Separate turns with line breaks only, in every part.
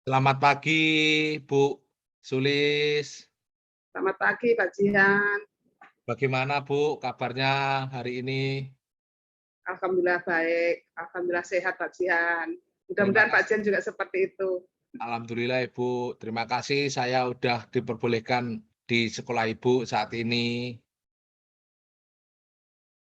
Selamat pagi, Bu Sulis.
Selamat pagi, Pak Jihan.
Bagaimana, Bu, kabarnya hari ini?
Alhamdulillah baik. Alhamdulillah sehat, Pak Jihan.
Terima
Mudah-mudahan Pak
kasih.
Jihan juga seperti itu.
Alhamdulillah, Ibu. Terima kasih saya udah diperbolehkan di sekolah Ibu saat ini.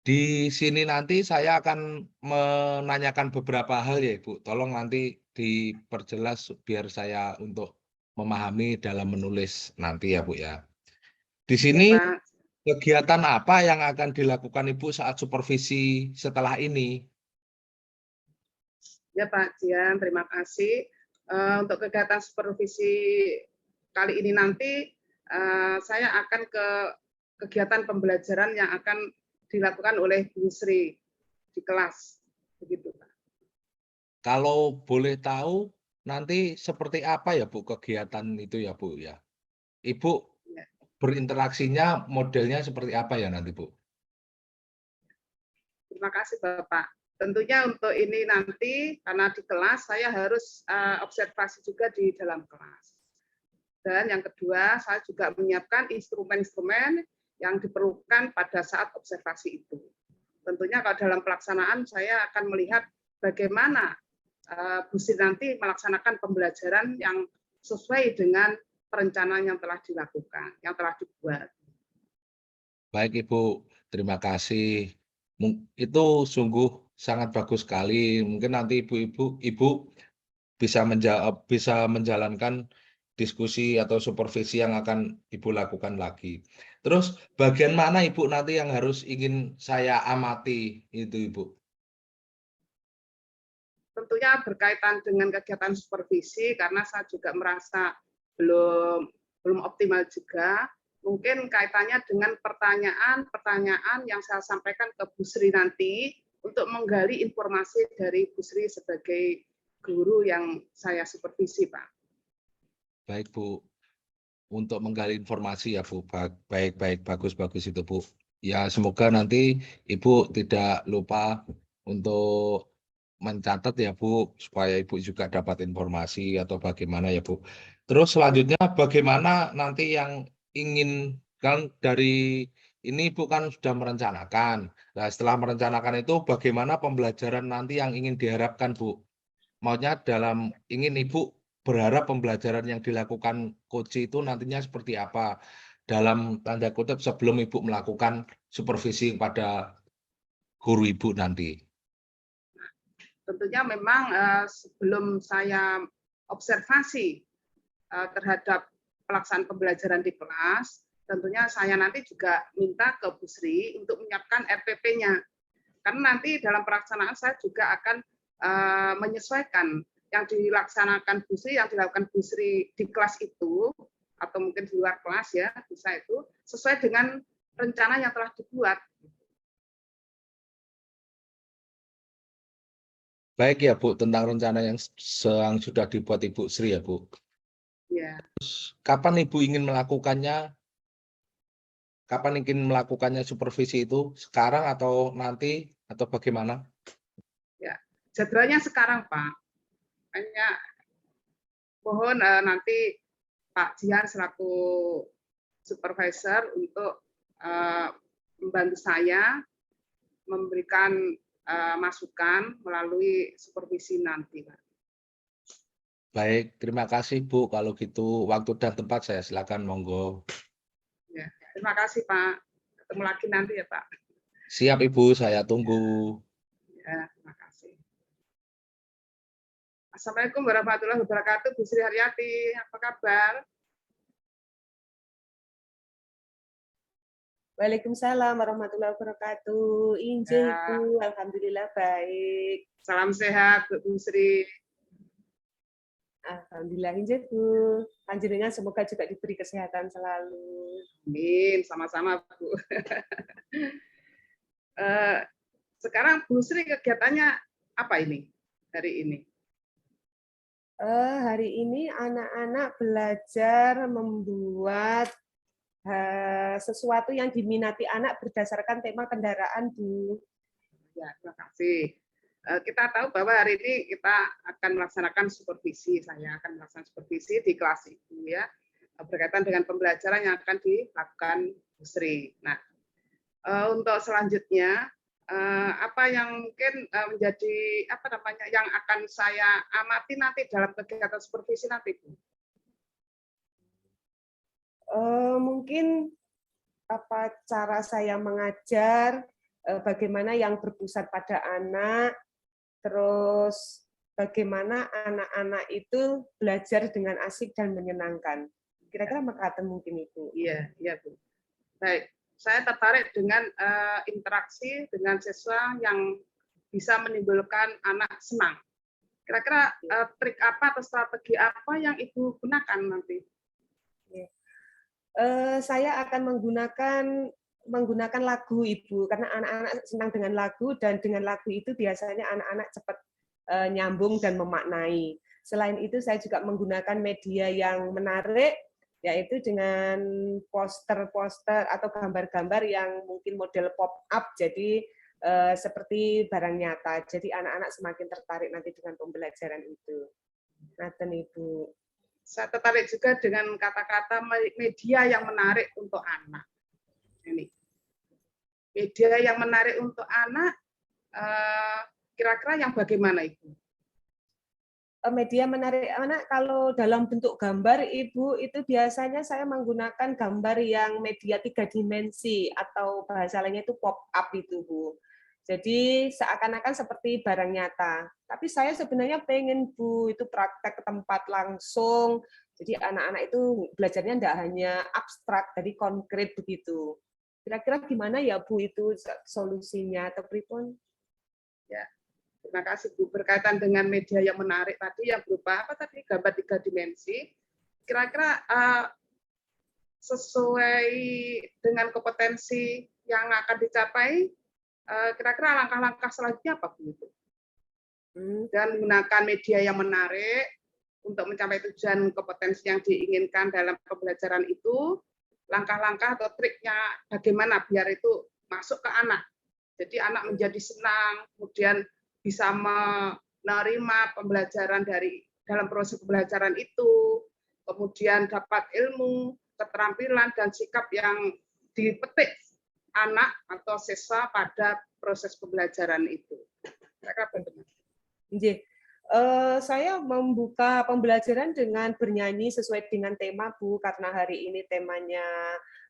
Di sini nanti saya akan menanyakan beberapa hal ya, Ibu. Tolong nanti diperjelas biar saya untuk memahami dalam menulis nanti ya, Bu, ya. Di
Ya,
sini
Pak.
kegiatan apa yang akan dilakukan Ibu saat supervisi setelah ini?
Ya, Pak Jihan, terima kasih. Untuk kegiatan supervisi kali ini nanti, saya akan ke kegiatan pembelajaran yang akan dilakukan oleh Bu Sri di kelas. Begitu, Pak.
Kalau boleh tahu, nanti seperti apa ya, Bu, kegiatan itu ya, Bu, ya? Ibu
Ya.
berinteraksinya modelnya seperti apa ya nanti, Bu?
Terima kasih, Bapak. Tentunya untuk ini nanti, karena di kelas, saya harus observasi juga di dalam kelas. Dan yang kedua, saya juga menyiapkan instrumen-instrumen yang diperlukan pada saat observasi itu. Tentunya kalau dalam pelaksanaan, saya akan melihat bagaimana Bu Sri nanti melaksanakan pembelajaran yang sesuai dengan perencanaan yang telah dilakukan, yang telah dibuat.
Baik, Ibu, terima kasih. Itu sungguh sangat bagus sekali. Mungkin nanti Ibu bisa menjalankan diskusi atau supervisi yang akan Ibu lakukan lagi. Terus bagian mana Ibu nanti yang harus ingin saya amati itu, Ibu?
Tentunya berkaitan dengan kegiatan supervisi, karena saya juga merasa belum optimal juga. Mungkin kaitannya dengan pertanyaan yang saya sampaikan ke Bu Sri nanti untuk menggali informasi dari Bu Sri sebagai guru yang saya supervisi, Pak.
Baik, Bu. Untuk menggali informasi ya, Bu. Baik, bagus itu, Bu. Ya, semoga nanti Ibu tidak lupa untuk mencatat ya, Bu, supaya Ibu juga dapat informasi atau bagaimana ya, Bu. Terus selanjutnya bagaimana nanti yang ingin kan dari ini Ibu kan sudah merencanakan. Nah, setelah merencanakan itu bagaimana pembelajaran nanti yang ingin diharapkan, Bu? Maunya ingin Ibu berharap pembelajaran yang dilakukan coach itu nantinya seperti apa? Dalam tanda kutip sebelum Ibu melakukan supervisi kepada guru Ibu nanti.
Tentunya memang sebelum saya observasi terhadap pelaksanaan pembelajaran di kelas, tentunya saya nanti juga minta ke Bu Sri untuk menyiapkan RPP-nya. Karena nanti dalam pelaksanaan saya juga akan menyesuaikan yang dilaksanakan Bu Sri, yang dilakukan Bu Sri di kelas itu, atau mungkin di luar kelas ya, bisa itu, sesuai dengan rencana yang telah dibuat.
Baik ya, Bu, tentang rencana yang sudah dibuat Ibu Sri ya, Bu.
Ya.
Kapan Ibu ingin melakukannya? Kapan ingin melakukannya supervisi itu? Sekarang atau nanti atau bagaimana?
Ya, jadwalnya sekarang, Pak. Hanya mohon nanti Pak Jihan selaku supervisor untuk membantu saya memberikan masukan melalui supervisi nanti, Pak.
Baik, terima kasih Bu. Kalau gitu waktu dan tempat saya silakan monggo.
Ya, terima kasih Pak. Ketemu lagi nanti ya Pak.
Siap Ibu, saya tunggu.
Ya, terima kasih. Assalamualaikum warahmatullahi wabarakatuh, Bu Sri Haryati. Apa kabar?
Waalaikumsalam warahmatullahi wabarakatuh. Injih,
Ya.
Ibu. Alhamdulillah baik.
Salam sehat, Bu Sri.
Alhamdulillah, injih, Bu. Panjenengan semoga juga diberi kesehatan selalu.
Amin, sama-sama Bu. Sekarang Bu Sri kegiatannya apa ini hari ini?
Hari ini anak-anak belajar membuat sesuatu yang diminati anak berdasarkan tema kendaraan, Bu.
Ya, terima kasih. Kita tahu bahwa hari ini kita akan melaksanakan supervisi, saya akan melaksanakan supervisi di kelas itu ya, berkaitan dengan pembelajaran yang akan dilakukan Bu Sri. Nah, untuk selanjutnya apa yang mungkin menjadi apa namanya yang akan saya amati nanti dalam kegiatan supervisi nanti, Bu?
Mungkin apa cara saya mengajar, bagaimana yang berpusat pada anak, terus bagaimana anak-anak itu belajar dengan asik dan menyenangkan. Kira-kira mengatakan mungkin itu.
Iya, iya Bu. Baik, saya tertarik dengan interaksi dengan siswa yang bisa menimbulkan anak senang. Kira-kira trik apa atau strategi apa yang Ibu gunakan nanti?
Saya akan menggunakan lagu Ibu, karena anak-anak senang dengan lagu, dan dengan lagu itu biasanya anak-anak cepat nyambung dan memaknai. Selain itu, saya juga menggunakan media yang menarik, yaitu dengan poster-poster atau gambar-gambar yang mungkin model pop-up, jadi seperti barang nyata. Jadi anak-anak semakin tertarik nanti dengan pembelajaran itu. Nah, Ibu.
Saya tertarik juga dengan kata-kata media yang menarik untuk anak. Ini media yang menarik untuk anak, kira-kira yang bagaimana Ibu?
Media menarik anak kalau dalam bentuk gambar, Ibu, itu biasanya saya menggunakan gambar yang media 3 dimensi atau bahasa lainnya itu pop-up itu, Bu. Jadi seakan-akan seperti barang nyata. Tapi saya sebenarnya pengen, Bu, itu praktek ke tempat langsung. Jadi anak-anak itu belajarnya tidak hanya abstrak, jadi konkret begitu. Kira-kira gimana ya, Bu, itu solusinya atau pripun?
Ya, terima kasih Bu. Berkaitan dengan media yang menarik tadi yang berupa apa tadi gambar 3 dimensi, kira-kira sesuai dengan kompetensi yang akan dicapai, kira-kira langkah-langkah selanjutnya apa Bu itu? Dan menggunakan media yang menarik untuk mencapai tujuan kompetensi yang diinginkan dalam pembelajaran itu, langkah-langkah atau triknya bagaimana biar itu masuk ke anak. Jadi anak menjadi senang, kemudian bisa menerima pembelajaran dalam proses pembelajaran itu, kemudian dapat ilmu, keterampilan, dan sikap yang dipetik anak atau siswa pada proses pembelajaran itu.
Saya membuka pembelajaran dengan bernyanyi sesuai dengan tema, Bu, karena hari ini temanya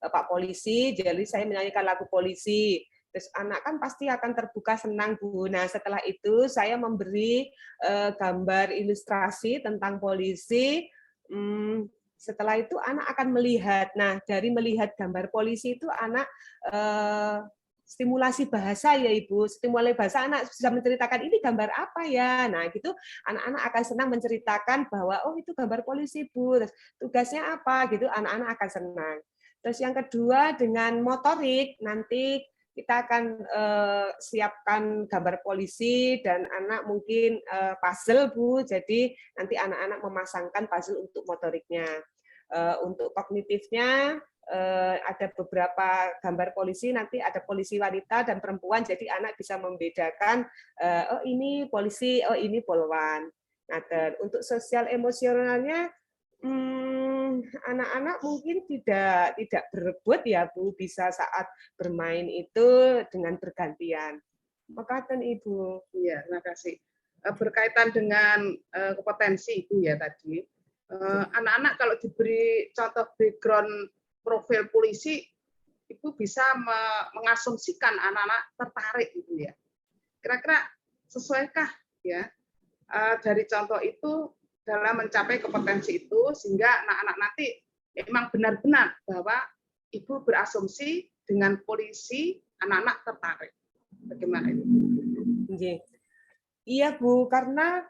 Pak Polisi, jadi saya menyanyikan lagu polisi. Terus anak kan pasti akan terbuka senang, Bu. Nah, setelah itu saya memberi gambar ilustrasi tentang polisi. Setelah itu anak akan melihat. Nah, dari melihat gambar polisi itu anak stimulasi bahasa ya Ibu, stimulasi bahasa anak bisa menceritakan ini gambar apa ya. Nah, gitu anak-anak akan senang menceritakan bahwa oh itu gambar polisi Bu, terus tugasnya apa gitu, anak-anak akan senang. Terus yang kedua dengan motorik, nanti kita akan siapkan gambar polisi dan anak mungkin puzzle Bu, jadi nanti anak-anak memasangkan puzzle untuk motoriknya. Untuk kognitifnya ada beberapa gambar polisi, nanti ada polisi wanita dan perempuan, jadi anak bisa membedakan oh ini polisi, oh ini polwan. Nah, dan untuk sosial emosionalnya anak-anak mungkin tidak berebut ya Bu, bisa saat bermain itu dengan bergantian. Makasih Ibu.
Iya, terima kasih. Berkaitan dengan kompetensi Ibu ya tadi, anak-anak kalau diberi contoh background profil polisi, Ibu bisa mengasumsikan anak-anak tertarik gitu ya. Kira-kira sesuaikah ya dari contoh itu dalam mencapai kompetensi itu sehingga anak-anak nanti memang benar-benar bahwa Ibu berasumsi dengan polisi anak-anak tertarik. Bagaimana itu?
Iya Bu, karena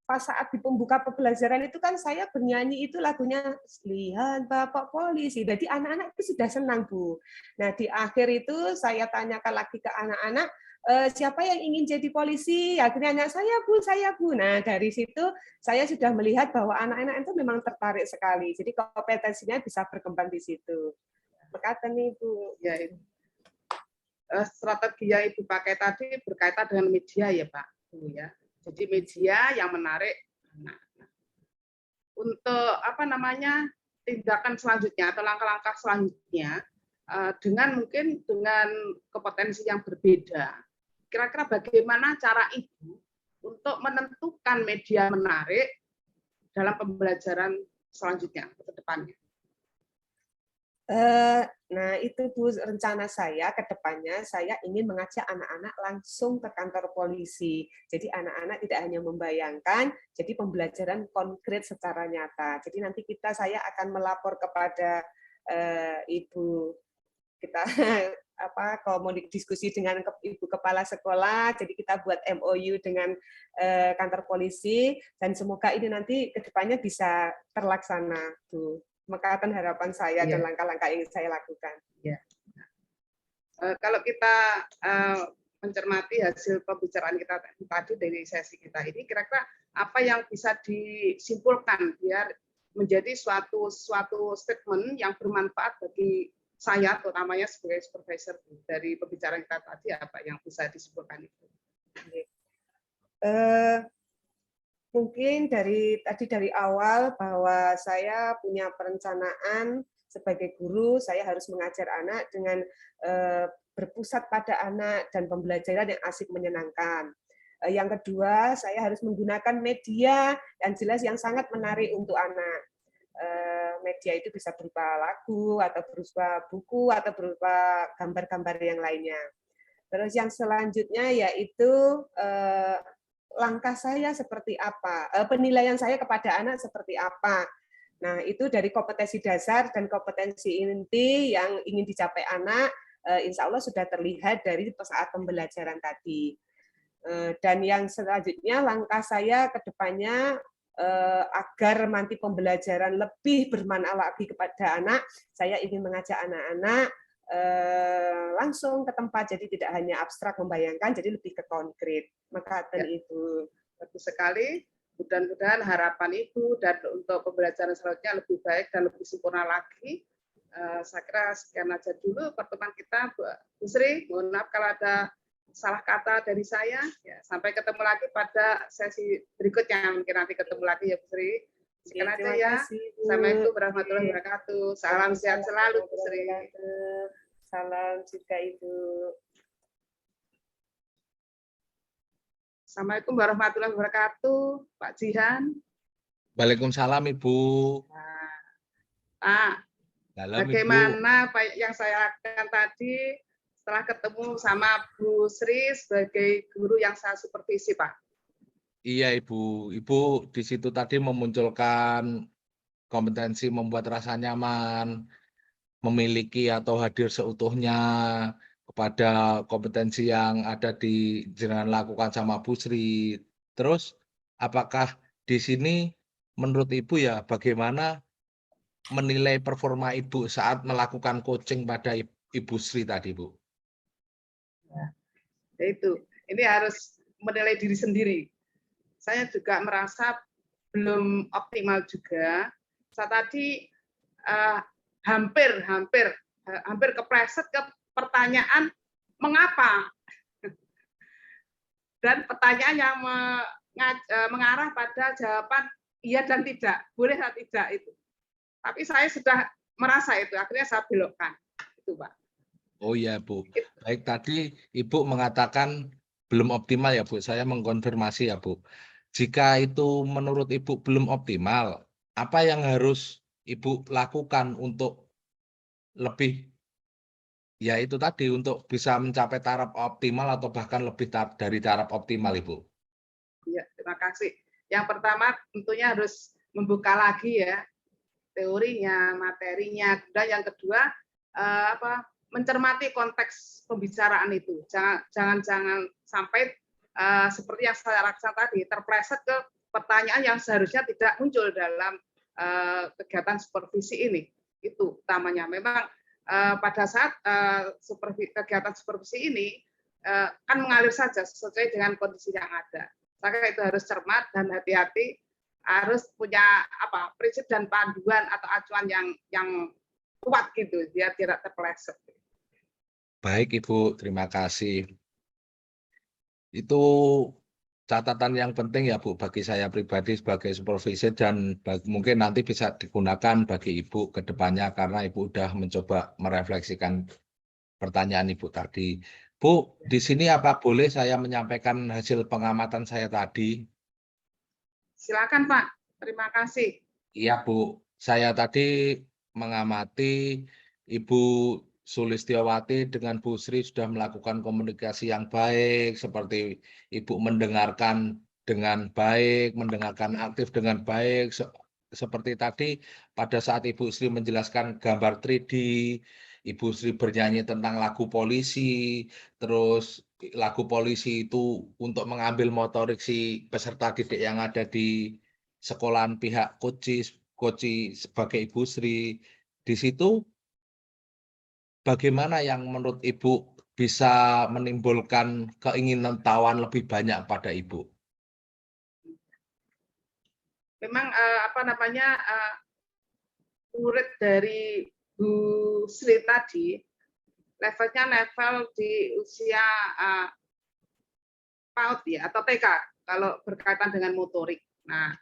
pas saat di pembuka pembelajaran itu kan saya bernyanyi itu lagunya Lihat Bapak Polisi. Jadi anak-anak itu sudah senang Bu. Nah di akhir itu saya tanyakan lagi ke anak-anak, siapa yang ingin jadi polisi? Akhirnya saya Bu. Nah dari situ saya sudah melihat bahwa anak-anak itu memang tertarik sekali. Jadi kompetensinya bisa berkembang di situ. Makasih nih Bu.
Ya, strategi yang Ibu pakai tadi berkaitan dengan media ya Pak, Bu ya. Jadi media yang menarik anak. Untuk apa namanya tindakan selanjutnya atau langkah-langkah selanjutnya mungkin dengan kompetensi yang berbeda. Kira-kira bagaimana cara Ibu untuk menentukan media menarik dalam pembelajaran selanjutnya ke depannya?
Nah, itu Bu, rencana saya ke depannya, saya ingin mengajak anak-anak langsung ke kantor polisi. Jadi anak-anak tidak hanya membayangkan, jadi pembelajaran konkret secara nyata. Jadi nanti saya akan melapor kepada Ibu, kita kalau mau diskusi dengan Ibu Kepala Sekolah, jadi kita buat MOU dengan kantor polisi, dan semoga ini nanti ke depannya bisa terlaksana, Bu. Mengatakan harapan saya dan langkah-langkah yang saya lakukan.
Ya. Kalau kita mencermati hasil pembicaraan kita tadi dari sesi kita ini, kira-kira apa yang bisa disimpulkan biar menjadi suatu statement yang bermanfaat bagi saya, terutamanya sebagai supervisor dari pembicaraan kita tadi, apa yang bisa disimpulkan itu?
Mungkin dari awal bahwa saya punya perencanaan sebagai guru, saya harus mengajar anak dengan berpusat pada anak dan pembelajaran yang asik menyenangkan. Yang kedua, saya harus menggunakan media yang jelas yang sangat menarik untuk anak. Media itu bisa berupa lagu, atau berupa buku, atau berupa gambar-gambar yang lainnya. Terus yang selanjutnya yaitu langkah saya seperti apa, penilaian saya kepada anak seperti apa. Nah, itu dari kompetensi dasar dan kompetensi inti yang ingin dicapai anak, insya Allah sudah terlihat dari saat pembelajaran tadi. Dan yang selanjutnya, langkah saya ke depannya agar nanti pembelajaran lebih bermanfaat lagi kepada anak, saya ingin mengajak anak-anak langsung ke tempat, jadi tidak hanya abstrak membayangkan, jadi lebih ke konkret. Maka itu
bagus sekali. Mudah-mudahan harapan Ibu dan untuk pembelajaran selanjutnya lebih baik dan lebih sempurna lagi. Saya kira sekian aja dulu pertemuan kita, Bu Sri. Mohon maaf kalau ada salah kata dari saya. Ya, sampai ketemu lagi pada sesi berikutnya. Mungkin nanti ketemu lagi ya Bu Sri. Sekian aja ya. Assalamualaikum warahmatullahi wabarakatuh. Salam sehat selalu Bu Sri.
Salam juga Ibu.
Assalamualaikum warahmatullahi wabarakatuh, Pak Jihan.
Waalaikumsalam Ibu.
Nah, Pak,
Dalam,
bagaimana Ibu? Pak yang saya lakukan tadi setelah ketemu sama Bu Sri sebagai guru yang saya supervisi, Pak?
Iya Ibu. Ibu di situ tadi memunculkan kompetensi membuat rasa nyaman, memiliki atau hadir seutuhnya kepada kompetensi yang ada di jenengan lakukan sama Bu Sri. Terus apakah di sini menurut Ibu ya bagaimana menilai performa Ibu saat melakukan coaching pada Ibu Sri tadi, Bu?
Ya, itu. Ini harus menilai diri sendiri. Saya juga merasa belum optimal juga. Saya tadi hampir kepleset ke pertanyaan mengapa, dan pertanyaan yang mengarah pada jawaban iya dan tidak, boleh atau tidak itu. Tapi saya sudah merasa itu, akhirnya saya belokkan itu, Pak.
Oh iya Bu, baik, tadi Ibu mengatakan belum optimal ya Bu, saya mengkonfirmasi ya Bu. Jika itu menurut Ibu belum optimal, apa yang harus Ibu lakukan untuk lebih, ya itu tadi, untuk bisa mencapai taraf optimal atau bahkan lebih dari taraf optimal Ibu?
Ya, terima kasih. Yang pertama tentunya harus membuka lagi ya teorinya, materinya. Dan yang kedua mencermati konteks pembicaraan itu. Jangan sampai seperti yang saya lakukan tadi terpleset ke pertanyaan yang seharusnya tidak muncul dalam kegiatan supervisi ini. Itu utamanya. Memang pada saat kegiatan supervisi ini kan mengalir saja sesuai dengan kondisi yang ada. Maka itu harus cermat dan hati-hati, harus punya prinsip dan panduan atau acuan yang kuat gitu, biar tidak terpeleset.
Baik Ibu, terima kasih. Itu catatan yang penting ya Bu bagi saya pribadi sebagai supervisor dan mungkin nanti bisa digunakan bagi Ibu ke depannya karena Ibu udah mencoba merefleksikan pertanyaan Ibu tadi. Bu, di sini apa boleh saya menyampaikan hasil pengamatan saya tadi?
Silakan Pak, terima kasih.
Iya Bu, saya tadi mengamati Ibu Sulistiawati dengan Bu Sri sudah melakukan komunikasi yang baik, seperti Ibu mendengarkan dengan baik, mendengarkan aktif dengan baik, seperti tadi pada saat Ibu Sri menjelaskan gambar 3D, Ibu Sri bernyanyi tentang lagu polisi, terus lagu polisi itu untuk mengambil motorik si peserta didik yang ada di sekolahan pihak Koci sebagai Ibu Sri. Di situ bagaimana yang menurut Ibu bisa menimbulkan keinginan tawan lebih banyak pada Ibu?
Memang murid dari Bu Sri tadi levelnya level di usia PAUD ya atau TK kalau berkaitan dengan motorik. Nah,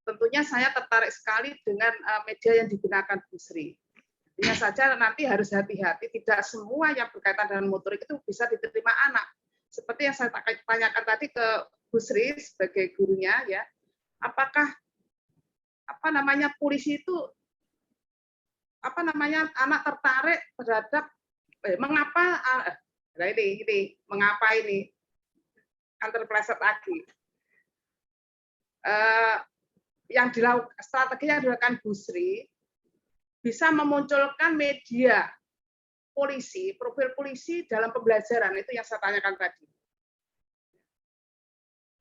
tentunya saya tertarik sekali dengan media yang digunakan Bu Sri. Hanya saja nanti harus hati-hati, tidak semua yang berkaitan dengan motorik itu bisa diterima anak. Seperti yang saya tanyakan tadi ke Bu Sri sebagai gurunya, ya, apakah polisi itu anak tertarik terhadap mengapa mengapa ini kan terpeleset lagi. Yang dilakukan strategi yang dilakukan Bu Sri bisa memunculkan media polisi, profil polisi dalam pembelajaran, itu yang saya tanyakan tadi.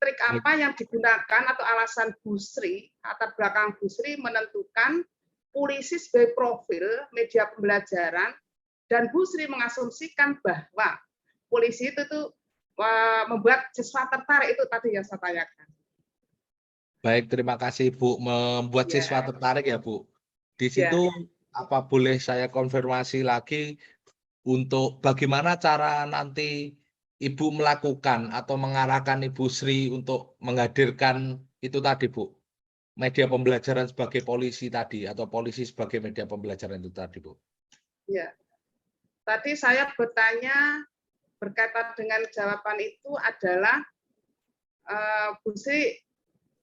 Trik apa yang digunakan atau alasan Bu Sri, latar belakang Bu Sri menentukan polisi sebagai profil media pembelajaran, dan Bu Sri mengasumsikan bahwa polisi itu tuh membuat siswa tertarik, itu tadi yang saya tanyakan.
Baik, terima kasih Bu. Membuat siswa tertarik ya Bu. Di situ apa boleh saya konfirmasi lagi untuk bagaimana cara nanti Ibu melakukan atau mengarahkan Ibu Sri untuk menghadirkan itu tadi Bu, media pembelajaran sebagai polisi tadi atau polisi sebagai media pembelajaran itu tadi Bu.
Ya, tadi saya bertanya berkaitan dengan jawaban itu adalah Bu Sri,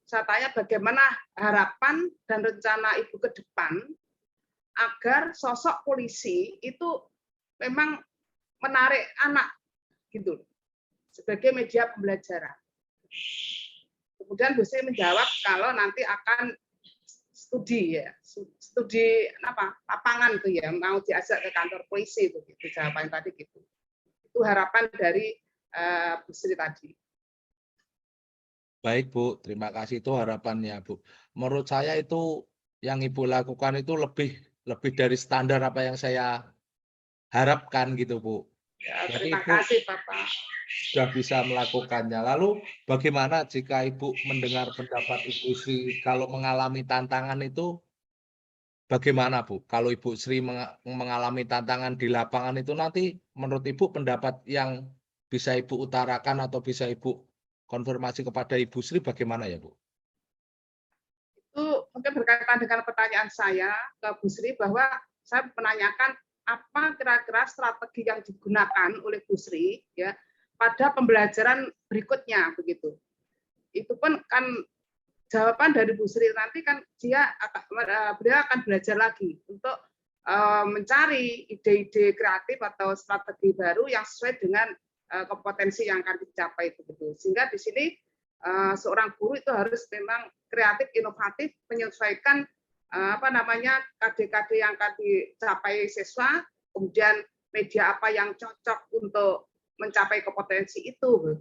saya tanya bagaimana harapan dan rencana Ibu ke depan agar sosok polisi itu memang menarik anak gitu sebagai media pembelajaran. Kemudian Bu Sri menjawab kalau nanti akan studi lapangan itu ya, mau diajak ke kantor polisi itu gitu, jawaban tadi gitu. Itu harapan dari Bu Sri tadi.
Baik Bu, terima kasih, itu harapannya Bu. Menurut saya itu yang Ibu lakukan itu lebih dari standar apa yang saya harapkan gitu Bu.
Ya,
Jadi
terima
Ibu
kasih Bapak.
sudah bisa melakukannya. Lalu bagaimana jika Ibu mendengar pendapat Ibu Sri kalau mengalami tantangan itu bagaimana Bu? Kalau Ibu Sri mengalami tantangan di lapangan itu nanti menurut Ibu pendapat yang bisa Ibu utarakan atau bisa Ibu konfirmasi kepada Ibu Sri bagaimana ya Bu?
Itu mungkin berkaitan dengan pertanyaan saya ke Bu Sri bahwa saya menanyakan apa kira-kira strategi yang digunakan oleh Bu Sri ya pada pembelajaran berikutnya begitu. Itu pun kan jawaban dari Bu Sri nanti kan beliau akan belajar lagi untuk mencari ide-ide kreatif atau strategi baru yang sesuai dengan kompetensi yang akan dicapai itu betul. Sehingga di sini seorang guru itu harus memang kreatif, inovatif, menyesuaikan KD-KD yang akan dicapai siswa, kemudian media apa yang cocok untuk mencapai kompetensi itu.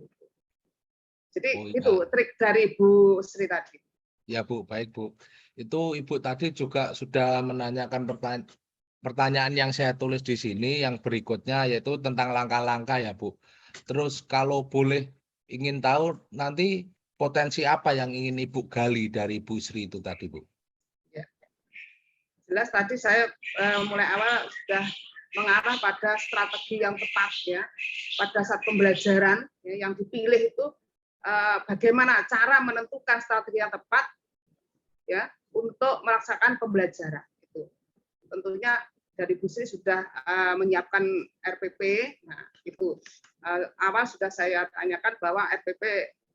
Jadi itu trik dari Bu Sri tadi.
Ya Bu, baik Bu. Itu Ibu tadi juga sudah menanyakan pertanyaan yang saya tulis di sini, yang berikutnya yaitu tentang langkah-langkah ya Bu. Terus kalau boleh ingin tahu nanti potensi apa yang ingin Ibu gali dari Bu Sri itu tadi Bu?
Ya. Jelas tadi saya mulai awal sudah mengarah pada strategi yang tepat ya pada saat pembelajaran ya, yang dipilih itu bagaimana cara menentukan strategi yang tepat ya untuk melaksanakan pembelajaran itu. Tentunya dari Bu Sri sudah menyiapkan RPP. Nah, itu awal sudah saya tanyakan bahwa RPP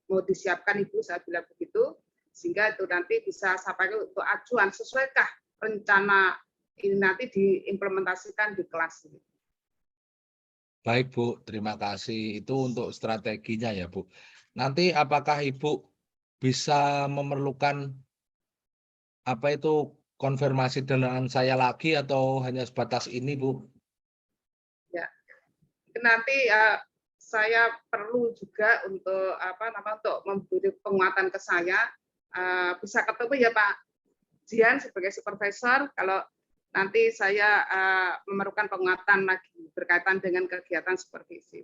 mau disiapkan Ibu, saya bilang begitu, sehingga itu nanti bisa sampai untuk acuan sesuaikah rencana ini nanti diimplementasikan di kelas ini.
Baik Bu, terima kasih. Itu untuk strateginya ya Bu. Nanti apakah Ibu bisa memerlukan apa itu konfirmasi dengan saya lagi atau hanya sebatas ini Bu?
Ya, nanti saya perlu juga untuk untuk memberi penguatan ke saya. Bisa ketemu ya Pak Jian sebagai supervisor kalau nanti saya memerlukan penguatan lagi berkaitan dengan kegiatan supervisi.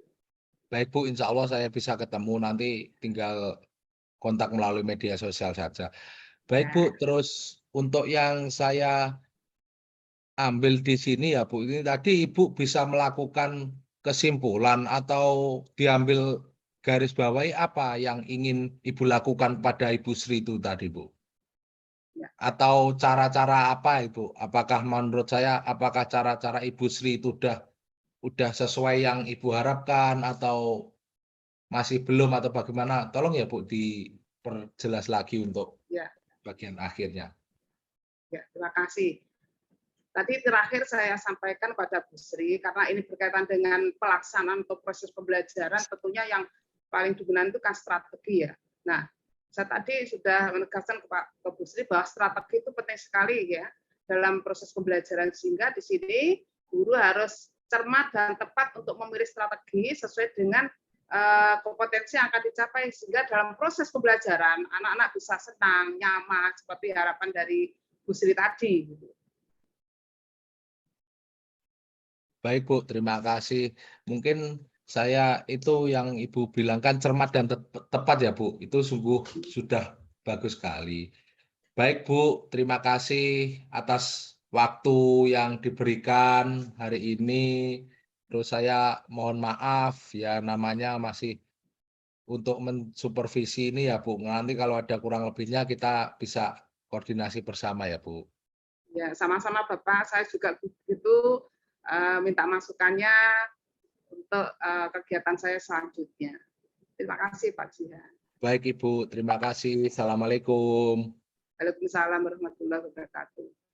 Baik Bu, insya Allah saya bisa ketemu, nanti tinggal kontak melalui media sosial saja. Baik Bu, terus untuk yang saya ambil di sini ya Bu, ini tadi Ibu bisa melakukan kesimpulan atau diambil garis bawahi apa yang ingin Ibu lakukan pada Ibu Sri itu tadi Bu?
Ya.
Atau cara-cara apa Ibu? Apakah menurut saya, apakah cara-cara Ibu Sri itu udah sesuai yang Ibu harapkan atau masih belum atau bagaimana? Tolong ya Bu diperjelas lagi untuk
Ya.
bagian akhirnya.
Ya, terima kasih. Tadi terakhir saya sampaikan pada Bu Sri, karena ini berkaitan dengan pelaksanaan untuk proses pembelajaran, tentunya yang paling digunakan itu kan strategi ya. Nah, saya tadi sudah menegaskan ke Bu Sri bahwa strategi itu penting sekali ya dalam proses pembelajaran, sehingga di sini guru harus cermat dan tepat untuk memilih strategi sesuai dengan kompetensi yang akan dicapai, sehingga dalam proses pembelajaran anak-anak bisa senang, nyaman seperti harapan dari Bu Sri tadi.
Baik Bu, terima kasih. Mungkin saya itu yang Ibu bilang kan cermat dan tepat ya Bu, itu sungguh sudah bagus sekali. Baik Bu, terima kasih atas waktu yang diberikan hari ini. Terus saya mohon maaf ya, namanya masih untuk mensupervisi ini ya Bu. Nanti kalau ada kurang lebihnya kita bisa koordinasi bersama ya Bu.
Ya, sama-sama Bapak. Saya juga begitu minta masukannya untuk kegiatan saya selanjutnya. Terima kasih Pak Jihan.
Baik Ibu, terima kasih. Assalamualaikum.
Waalaikumsalam warahmatullahi wabarakatuh.